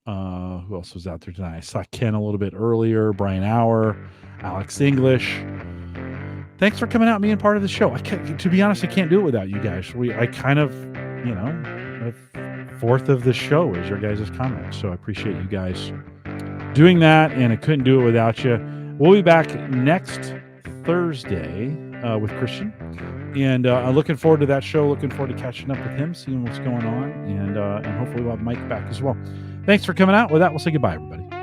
who else was out there tonight? I saw Ken a little bit earlier, Brian Hour, Alex English. Thanks for coming out and being part of the show. To be honest, I can't do it without you guys. I kind of, a fourth of the show is your guys' comments. So I appreciate you guys doing that, and I couldn't do it without you. We'll be back next Thursday with Christian. And I'm looking forward to that show. Looking forward to catching up with him, seeing what's going on. And hopefully we'll have Mike back as well. Thanks for coming out. With that, we'll say goodbye, everybody.